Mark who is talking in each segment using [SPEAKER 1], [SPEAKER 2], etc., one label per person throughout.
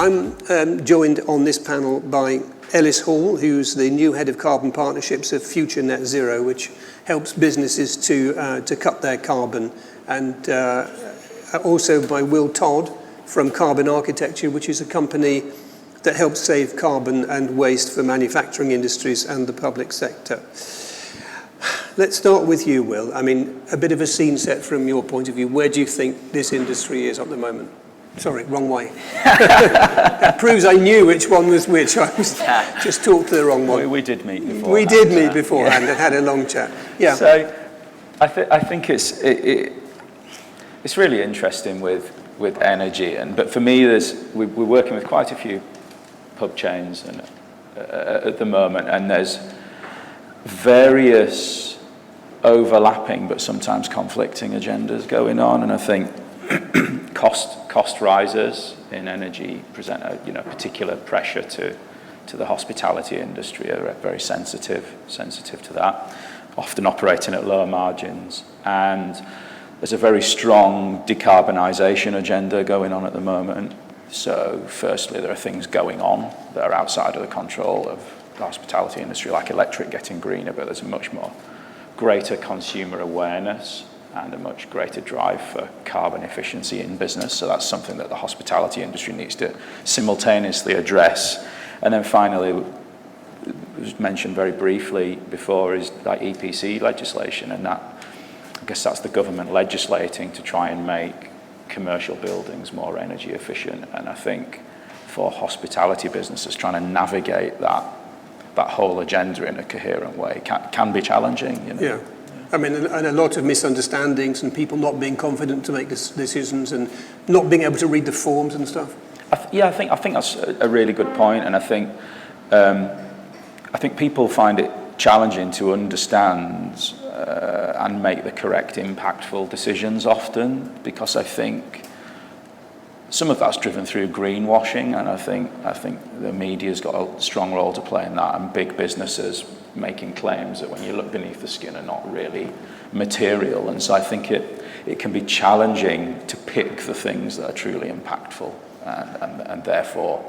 [SPEAKER 1] I'm joined on this panel by Ellis Hall, who's the new head of carbon partnerships of Future Net Zero, which helps businesses to cut their carbon, and also by Will Todd from Carbon Architecture, which is a company that helps save carbon and waste for manufacturing industries and the public sector. Let's start with you, Will. I mean, a bit of a scene set from your point of view. Where do you think this industry is at the moment? Sorry, wrong way. That proves I knew which one was which. I was just talked to the wrong one.
[SPEAKER 2] We did meet beforehand.
[SPEAKER 1] We did meet beforehand and had a long chat. Yeah.
[SPEAKER 2] So I think it's really interesting with energy, but for me, we're working with quite a few pub chains and at the moment, and there's various overlapping but sometimes conflicting agendas going on, and I think cost rises in energy present a particular pressure to the hospitality industry. Are very sensitive to that, often operating at lower margins, and there's a very strong decarbonisation agenda going on at the moment. So firstly, there are things going on that are outside of the control of the hospitality industry, like electric getting greener, but there's a much more greater consumer awareness and a much greater drive for carbon efficiency in business. So that's something that the hospitality industry needs to simultaneously address. And then finally, it was mentioned very briefly before, is like EPC legislation, and that, I guess that's the government legislating to try and make commercial buildings more energy efficient. And I think for hospitality businesses, trying to navigate that whole agenda in a coherent way can be challenging.
[SPEAKER 1] Yeah. I mean, and a lot of misunderstandings and people not being confident to make decisions and not being able to read the forms and stuff.
[SPEAKER 2] I think that's a really good point, and I think people find it challenging to understand and make the correct, impactful decisions often, because I think some of that's driven through greenwashing, and I think the media's got a strong role to play in that, and big businesses making claims that when you look beneath the skin are not really material. And so I think it can be challenging to pick the things that are truly impactful, and therefore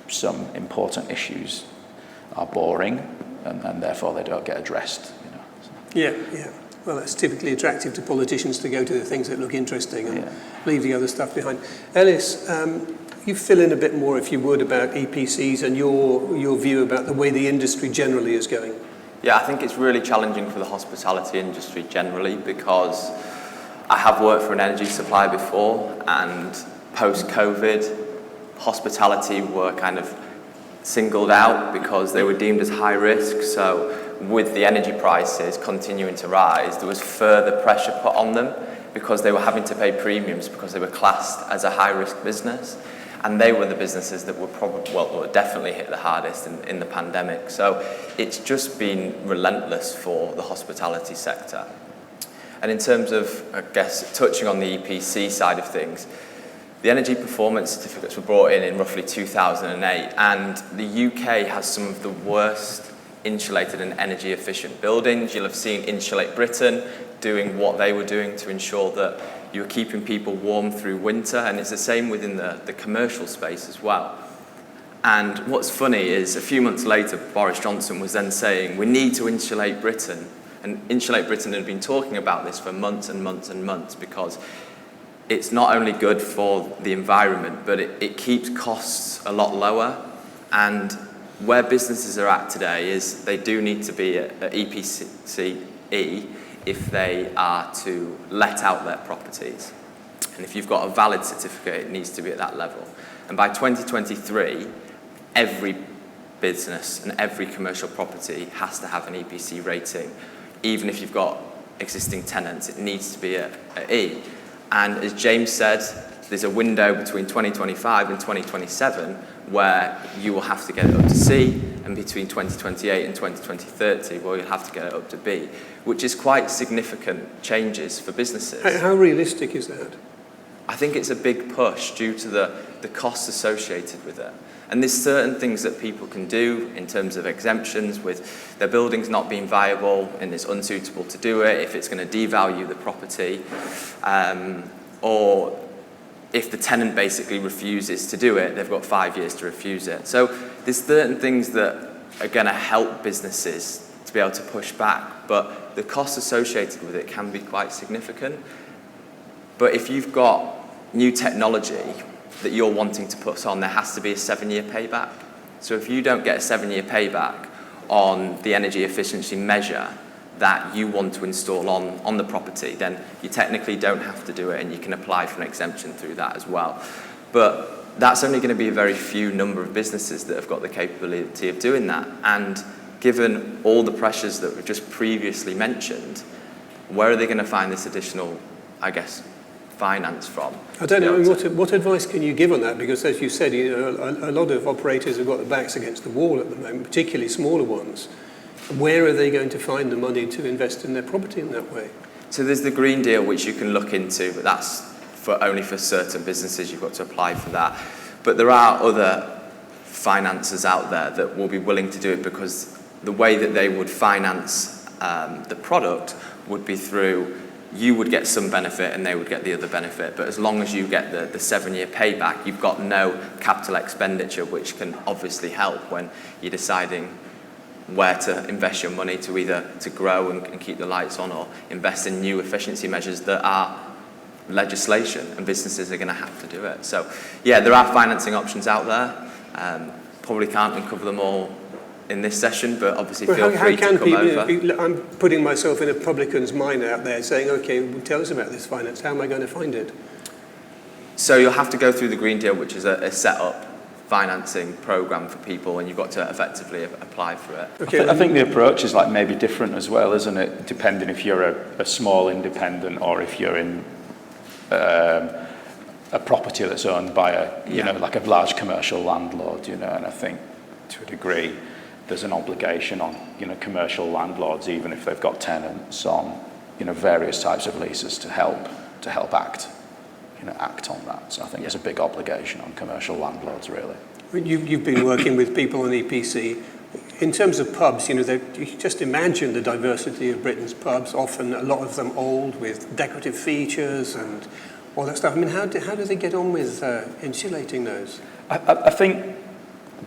[SPEAKER 2] some important issues are boring, and therefore they don't get addressed.
[SPEAKER 1] Yeah. Well, that's typically attractive to politicians to go to the things that look interesting and leave the other stuff behind. Ellis, you fill in a bit more, if you would, about EPCs and your view about the way the industry generally is going.
[SPEAKER 3] Yeah, I think it's really challenging for the hospitality industry generally, because I have worked for an energy supplier before, and post-COVID, hospitality were kind of singled out because they were deemed as high risk. So with the energy prices continuing to rise, there was further pressure put on them because they were having to pay premiums because they were classed as a high-risk business. And they were the businesses that were definitely hit the hardest in the pandemic. So it's just been relentless for the hospitality sector. And in terms of, I guess, touching on the EPC side of things, the energy performance certificates were brought in roughly 2008, and the UK has some of the worst insulated and energy efficient buildings. You'll have seen Insulate Britain doing what they were doing to ensure that you were keeping people warm through winter, and it's the same within the commercial space as well. And what's funny is a few months later, Boris Johnson was then saying, we need to insulate Britain. And Insulate Britain had been talking about this for months and months and months, because it's not only good for the environment, but it keeps costs a lot lower. And where businesses are at today is they do need to be at EPCE if they are to let out their properties. And if you've got a valid certificate, it needs to be at that level. And by 2023, every business and every commercial property has to have an EPC rating. Even if you've got existing tenants, it needs to be at E. And as James said, there's a window between 2025 and 2027 where you will have to get it up to C, and between 2028 and 2030, well, you'll have to get it up to B, which is quite significant changes for businesses.
[SPEAKER 1] How realistic is that?
[SPEAKER 3] I think it's a big push due to the costs associated with it. And there's certain things that people can do in terms of exemptions with their buildings not being viable and it's unsuitable to do it if it's going to devalue the property, or if the tenant basically refuses to do it, they've got 5 years to refuse it. So there's certain things that are going to help businesses to be able to push back, but the costs associated with it can be quite significant. But if you've got new technology that you're wanting to put on, there has to be a 7-year payback. So if you don't get a 7-year payback on the energy efficiency measure that you want to install on the property, then you technically don't have to do it, and you can apply for an exemption through that as well. But that's only going to be a very few number of businesses that have got the capability of doing that. And given all the pressures that were just previously mentioned, where are they going to find this additional, I guess, finance from?
[SPEAKER 1] I don't know, what advice can you give on that? Because as you said, a lot of operators have got their backs against the wall at the moment, particularly smaller ones. Where are they going to find the money to invest in their property in that way?
[SPEAKER 3] So there's the Green Deal, which you can look into, but that's only for certain businesses. You've got to apply for that. But there are other financiers out there that will be willing to do it, because the way that they would finance the product would be through, you would get some benefit and they would get the other benefit. But as long as you get the 7-year payback, you've got no capital expenditure, which can obviously help when you're deciding where to invest your money to either to grow and keep the lights on, or invest in new efficiency measures that are legislation, and businesses are going to have to do it. So yeah, there are financing options out there. Probably can't uncover them all in this session, but obviously feel free to come over.
[SPEAKER 1] I'm putting myself in a publican's mind out there saying, okay, well, tell us about this finance. How am I going to find it?
[SPEAKER 3] So you'll have to go through the Green Deal, which is a set-up financing program for people, and you've got to effectively apply for it.
[SPEAKER 1] Okay.
[SPEAKER 2] I think the approach is like maybe different as well, isn't it? Depending if you're a small independent, or if you're in a property that's owned by like a large commercial landlord, and I think to a degree there's an obligation on, commercial landlords, even if they've got tenants on, various types of leases, to help act on that. So I think there's a big obligation on commercial landlords, really.
[SPEAKER 1] You've been working with people on EPC. In terms of pubs, you just imagine the diversity of Britain's pubs, often a lot of them old with decorative features and all that stuff. I mean, how do they get on with insulating those?
[SPEAKER 2] I think,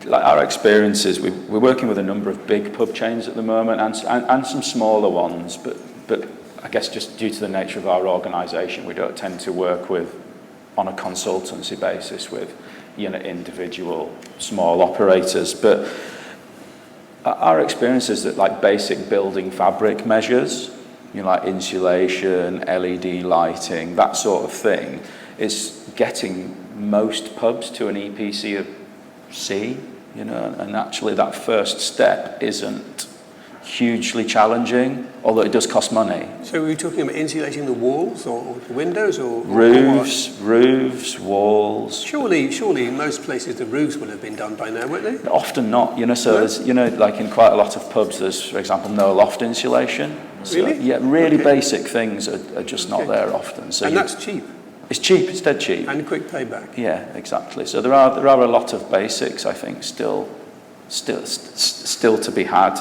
[SPEAKER 2] like our experiences, we're working with a number of big pub chains at the moment, and some smaller ones, but I guess just due to the nature of our organisation, we don't tend to work on a consultancy basis with individual small operators. But our experience is that like basic building fabric measures, like insulation, LED lighting, that sort of thing, is getting most pubs to an EPC of C, and actually that first step isn't hugely challenging, although it does cost money.
[SPEAKER 1] So are we talking about insulating the walls or the windows or
[SPEAKER 2] roofs, walls?
[SPEAKER 1] Surely in most places the roofs will have been done by now, won't they?
[SPEAKER 2] Often not, so there's, like in quite a lot of pubs, there's, for example, no loft insulation. So,
[SPEAKER 1] really?
[SPEAKER 2] Yeah, really basic things are just not there often. So
[SPEAKER 1] and that's cheap.
[SPEAKER 2] It's cheap, it's dead cheap.
[SPEAKER 1] And quick payback.
[SPEAKER 2] Yeah, exactly. So there are a lot of basics, I think, still to be had.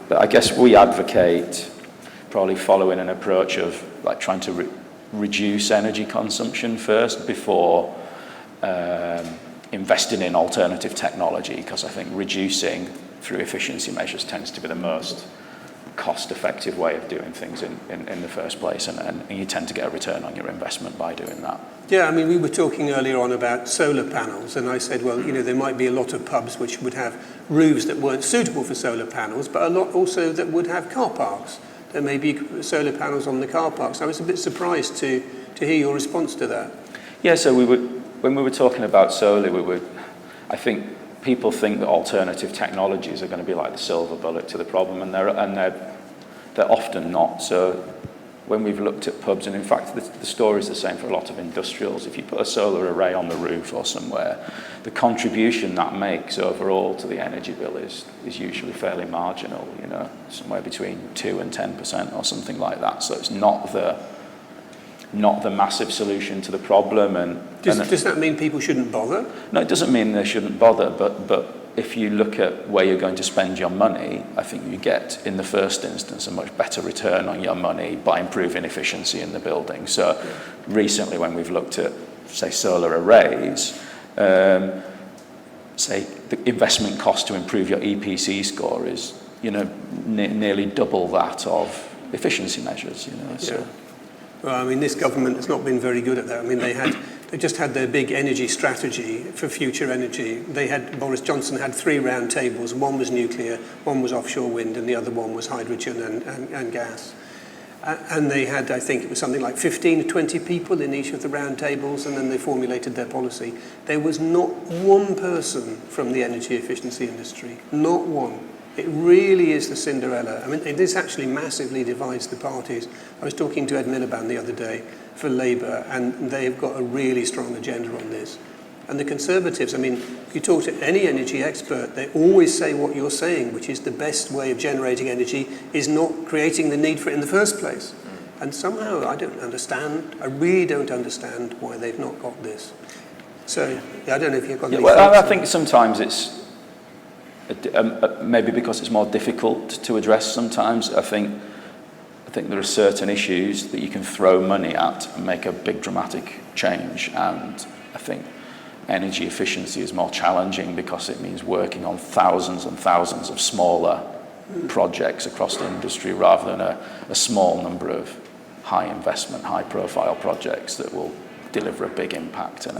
[SPEAKER 2] But I guess we advocate probably following an approach of like trying to reduce energy consumption first before investing in alternative technology, because I think reducing through efficiency measures tends to be the most cost-effective way of doing things in the first place, and you tend to get a return on your investment by doing that.
[SPEAKER 1] Yeah, I mean, we were talking earlier on about solar panels, and I said, well, there might be a lot of pubs which would have roofs that weren't suitable for solar panels, but a lot also that would have car parks. There may be solar panels on the car parks. I was a bit surprised to hear your response to that.
[SPEAKER 2] Yeah, so when we were talking about solar, I think people think that alternative technologies are going to be like the silver bullet to the problem, and they're often not. So when we've looked at pubs, and in fact the story is the same for a lot of industrials, if you put a solar array on the roof or somewhere, the contribution that makes overall to the energy bill is usually fairly marginal, somewhere between 2 and 10% or something like that. So it's not the massive solution to the problem.
[SPEAKER 1] Does that mean people shouldn't bother?
[SPEAKER 2] No, it doesn't mean they shouldn't bother, but if you look at where you're going to spend your money, I think you get, in the first instance, a much better return on your money by improving efficiency in the building. So recently, when we've looked at say, solar arrays, say the investment cost to improve your EPC score is, nearly double that of efficiency measures, So.
[SPEAKER 1] Well, I mean, this government has not been very good at that. I mean, they just had their big energy strategy for future energy. Boris Johnson had 3 round tables. One was nuclear, one was offshore wind, and the other one was hydrogen and gas. And they had, I think it was something like 15 to 20 people in each of the round tables, and then they formulated their policy. There was not one person from the energy efficiency industry, not one. It really is the Cinderella. I mean, this actually massively divides the parties. I was talking to Ed Miliband the other day for Labour, and they've got a really strong agenda on this. And the Conservatives, I mean, if you talk to any energy expert, they always say what you're saying, which is the best way of generating energy is not creating the need for it in the first place. And somehow I really don't understand why they've not got this. So I don't know if you've got any thoughts.
[SPEAKER 2] I think sometimes it's maybe because it's more difficult to address sometimes. I think there are certain issues that you can throw money at and make a big dramatic change, and I think energy efficiency is more challenging because it means working on thousands and thousands of smaller projects across the industry rather than a small number of high investment, high profile projects that will deliver a big impact.
[SPEAKER 1] I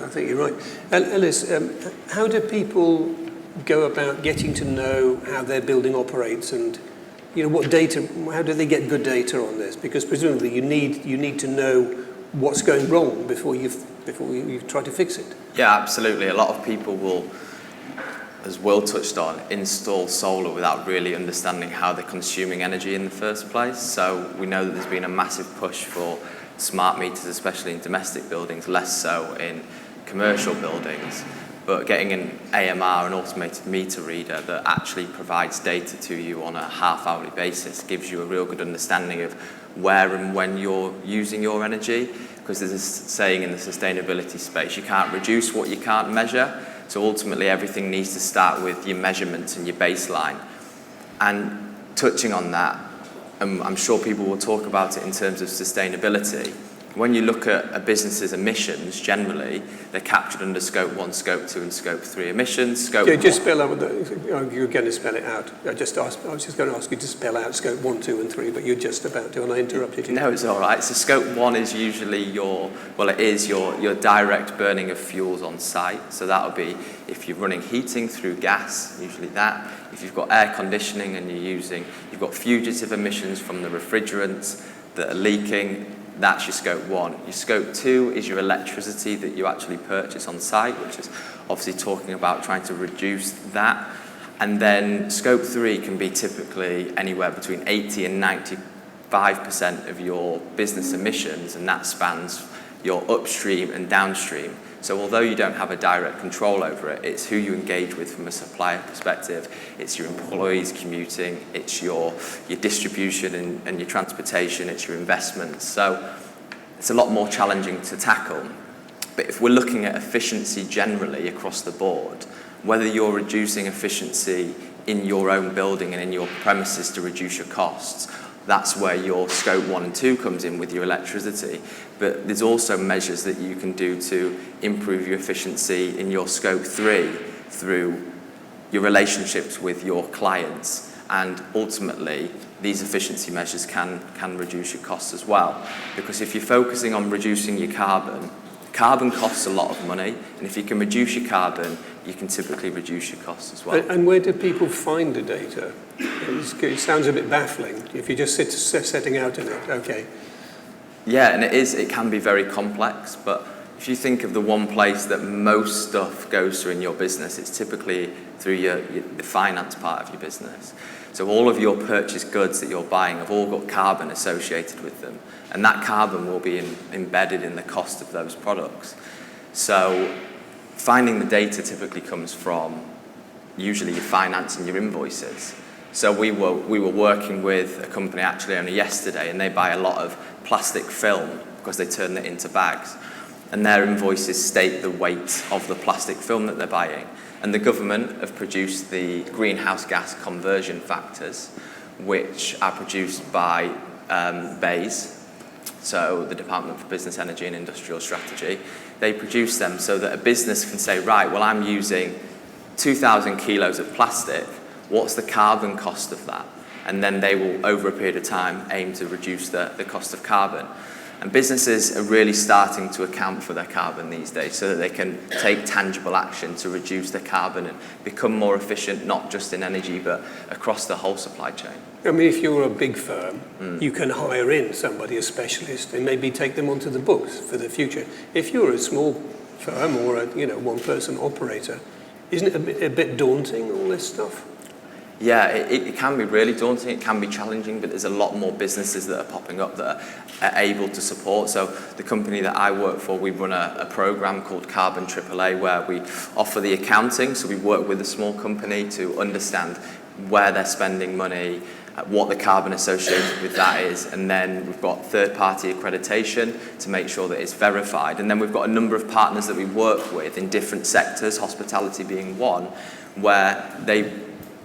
[SPEAKER 1] think you're right. Ellis, how do people go about getting to know how their building operates, and what data? How do they get good data on this? Because presumably you need to know what's going wrong before you try to fix it.
[SPEAKER 3] Yeah, absolutely. A lot of people will, as Will touched on, install solar without really understanding how they're consuming energy in the first place. So we know that there's been a massive push for smart meters, especially in domestic buildings, less so in commercial buildings. But getting an AMR, an automated meter reader, that actually provides data to you on a half-hourly basis gives you a real good understanding of where and when you're using your energy. Because there's a saying in the sustainability space, you can't reduce what you can't measure. So ultimately, everything needs to start with your measurements and your baseline. And touching on that, I'm sure people will talk about it in terms of sustainability. When you look at a business's emissions, generally, they're captured under Scope 1, Scope 2 and Scope 3 emissions.
[SPEAKER 1] Just spell out, you're going to spell it out. I was just going to ask you to spell out Scope 1, 2 and 3, but you're just about to, and I interrupted you.
[SPEAKER 3] No, it's all right. So Scope 1 is usually your direct burning of fuels on site. So that'll be if you're running heating through gas, usually that. If you've got air conditioning and you've got fugitive emissions from the refrigerants that are leaking, that's your Scope 1. Your Scope 2 is your electricity that you actually purchase on site, which is obviously talking about trying to reduce that. And then Scope 3 can be typically anywhere between 80 and 95% of your business emissions, and that spans your upstream and downstream. So although you don't have a direct control over it, it's who you engage with from a supplier perspective. It's your employees commuting, it's your distribution and your transportation, it's your investments. So it's a lot more challenging to tackle. But if we're looking at efficiency generally across the board, whether you're reducing efficiency in your own building and in your premises to reduce your costs, that's where your Scope 1 and 2 comes in with your electricity. But there's also measures that you can do to improve your efficiency in your Scope 3 through your relationships with your clients. And ultimately, these efficiency measures can reduce your costs as well. Because if you're focusing on reducing your carbon costs a lot of money. And if you can reduce your carbon, you can typically reduce your costs as well.
[SPEAKER 1] And where do people find the data? It sounds a bit baffling if you're just setting out in it. Okay.
[SPEAKER 3] Yeah, and it can be very complex, but if you think of the one place that most stuff goes through in your business, it's typically through the finance part of your business. So all of your purchased goods that you're buying have all got carbon associated with them, and that carbon will be embedded in the cost of those products. So finding the data typically comes from usually your finance and your invoices. So we were working with a company actually only yesterday, and they buy a lot of plastic film because they turn it into bags. And their invoices state the weight of the plastic film that they're buying. And the government have produced the greenhouse gas conversion factors, which are produced by BEIS. so the Department for Business, Energy and Industrial Strategy, they produce them so that a business can say, right, well, I'm using 2,000 kilos of plastic, what's the carbon cost of that? And then they will, over a period of time, aim to reduce the cost of carbon. And businesses are really starting to account for their carbon these days so that they can take tangible action to reduce their carbon and become more efficient, not just in energy, but across the whole supply chain.
[SPEAKER 1] I mean, if you're a big firm, you can hire in somebody, a specialist, and maybe take them onto the books for the future. If you're a small firm or a one-person operator, isn't it a bit daunting, all this stuff?
[SPEAKER 3] Yeah, it can be really daunting, it can be challenging, but there's a lot more businesses that are popping up that are able to support. So the company that I work for, we run a program called Carbon AAA where we offer the accounting. So we work with a small company to understand where they're spending money, what the carbon associated with that is, and then we've got third-party accreditation to make sure that it's verified. And then we've got a number of partners that we work with in different sectors, hospitality being one, where they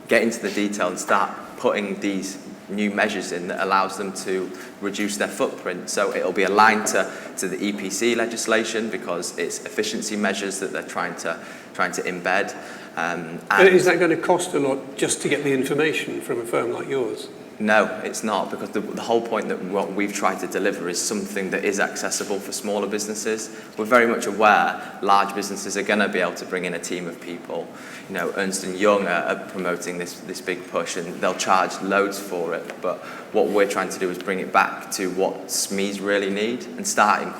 [SPEAKER 3] get into the detail and start putting these new measures in that allows them to reduce their footprint. So it'll be aligned to the EPC legislation because it's efficiency measures that they're trying to embed. And
[SPEAKER 1] is that going to cost a lot just to get the information from a firm like yours?
[SPEAKER 3] No, it's not, because the whole point that what we've tried to deliver is something that is accessible for smaller businesses. We're very much aware large businesses are going to be able to bring in a team of people. You know, Ernst & Young are promoting this big push and they'll charge loads for it. But what we're trying to do is bring it back to what SMEs really need and starting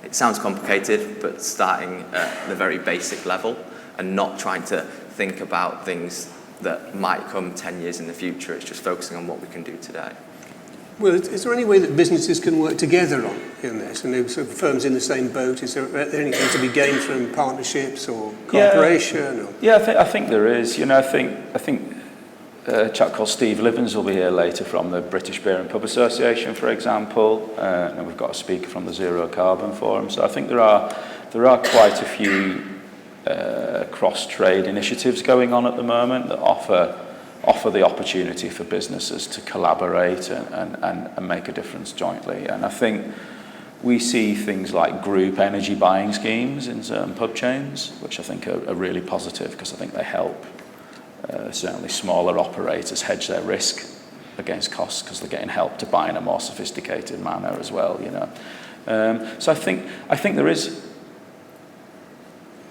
[SPEAKER 3] it sounds complicated, but starting at the very basic level and not trying to think about things that might come 10 years in the future. It's just focusing on what we can do today.
[SPEAKER 1] Well, is there any way that businesses can work together in this? And sort of firms in the same boat? Is there anything to be gained from partnerships or cooperation?
[SPEAKER 2] Yeah, I think there is. You know, I think a chap called Steve Livens will be here later from the British Beer and Pub Association, for example. And we've got a speaker from the Zero Carbon Forum. So I think there are quite a few cross-trade initiatives going on at the moment that offer the opportunity for businesses to collaborate and make a difference jointly. And I think we see things like group energy buying schemes in certain pub chains, which I think are really positive because I think they help certainly smaller operators hedge their risk against costs because they're getting help to buy in a more sophisticated manner as well. You know, so I think there is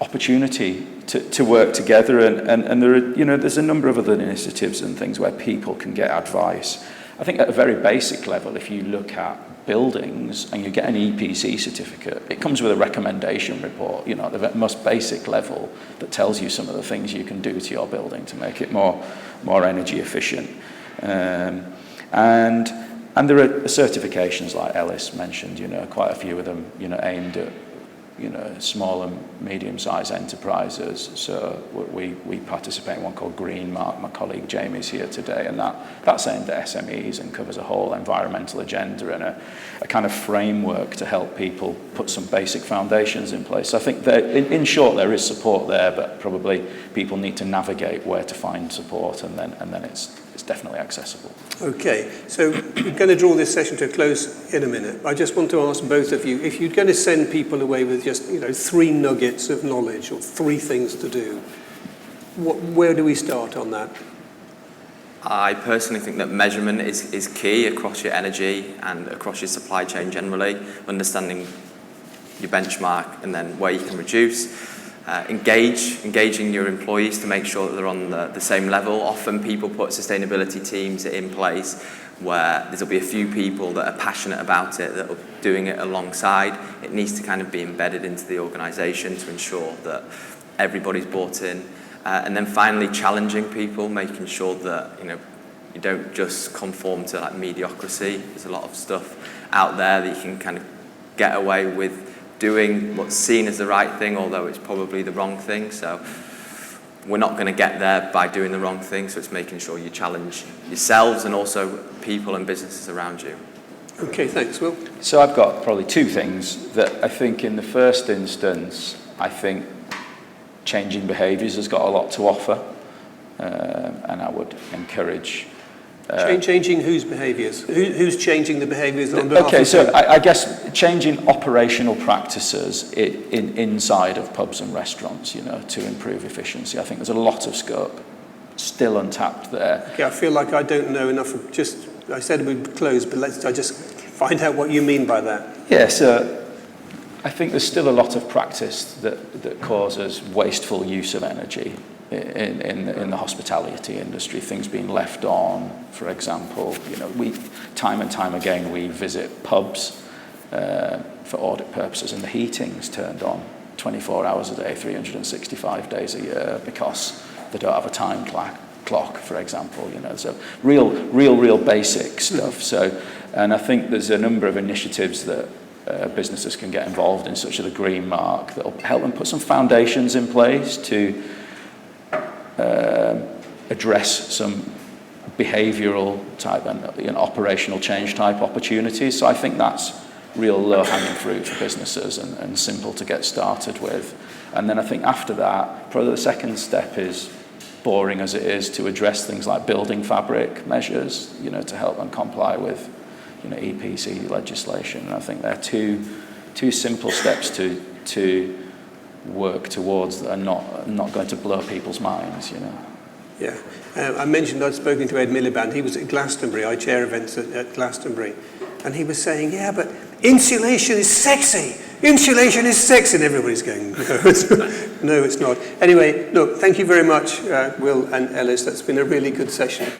[SPEAKER 2] opportunity to work together and there are, you know, there's a number of other initiatives and things where people can get advice. I think at a very basic level, if you look at buildings and you get an EPC certificate, it comes with a recommendation report, you know, at the most basic level that tells you some of the things you can do to your building to make it more energy efficient. And there are certifications like Ellis mentioned, you know, quite a few of them, you know, aimed at, you know, small and medium-sized enterprises. So we participate in one called Green Mark. My colleague Jamie's here today, and that's aimed at SMEs and covers a whole environmental agenda and a kind of framework to help people put some basic foundations in place. So I think that in short there is support there, but probably people need to navigate where to find support, and then it's definitely accessible.
[SPEAKER 1] Okay, so we're going to draw this session to a close in a minute. I just want to ask both of you, if you're going to send people away with just, you know, 3 nuggets of knowledge or 3 things to do, where do we start on that?
[SPEAKER 3] I personally think that measurement is key across your energy and across your supply chain generally, understanding your benchmark and then where you can reduce. Engaging your employees to make sure that they're on the same level. Often people put sustainability teams in place where there'll be a few people that are passionate about it that are doing it alongside. It needs to kind of be embedded into the organisation to ensure that everybody's bought in. And then finally challenging people, making sure that, you know, you don't just conform to like mediocrity. There's a lot of stuff out there that you can kind of get away with doing what's seen as the right thing, although it's probably the wrong thing. So we're not going to get there by doing the wrong thing, so it's making sure you challenge yourselves and also people and businesses around you.
[SPEAKER 1] Okay, thanks, Will.
[SPEAKER 2] So I've got probably 2 things that I think in the first instance, I think changing behaviours has got a lot to offer, and I would encourage
[SPEAKER 1] Changing whose behaviours? Who's changing the behaviours on behalf
[SPEAKER 2] Okay,
[SPEAKER 1] of
[SPEAKER 2] so I guess changing operational practices inside of pubs and restaurants, to improve efficiency. I think there's a lot of scope still untapped there.
[SPEAKER 1] Okay, I feel like I don't know enough. I said we'd close, but I just find out what you mean by that.
[SPEAKER 2] Yeah, so I think there's still a lot of practice that causes wasteful use of energy in the hospitality industry. Things being left on, for example. We time and time again we visit pubs for audit purposes, and the heating's turned on 24 hours a day, 365 days a year because they don't have a time clock, for example. So real basic stuff. So, and I think there's a number of initiatives that businesses can get involved in, such as the Green Mark, that will help them put some foundations in place to address some behavioural type and operational change type opportunities. So I think that's real low-hanging fruit for businesses and simple to get started with. And then I think after that, probably the second step is, boring as it is, to address things like building fabric measures, to help them comply with EPC legislation. And I think they're two simple steps to work towards that are not going to blow people's minds.
[SPEAKER 1] Yeah, I mentioned I'd spoken to Ed Miliband. He was at Glastonbury. I chair events at Glastonbury, and he was saying, "Yeah, but insulation is sexy. Insulation is sexy," and everybody's going, "No, it's not." Anyway, look, thank you very much, Will and Ellis. That's been a really good session.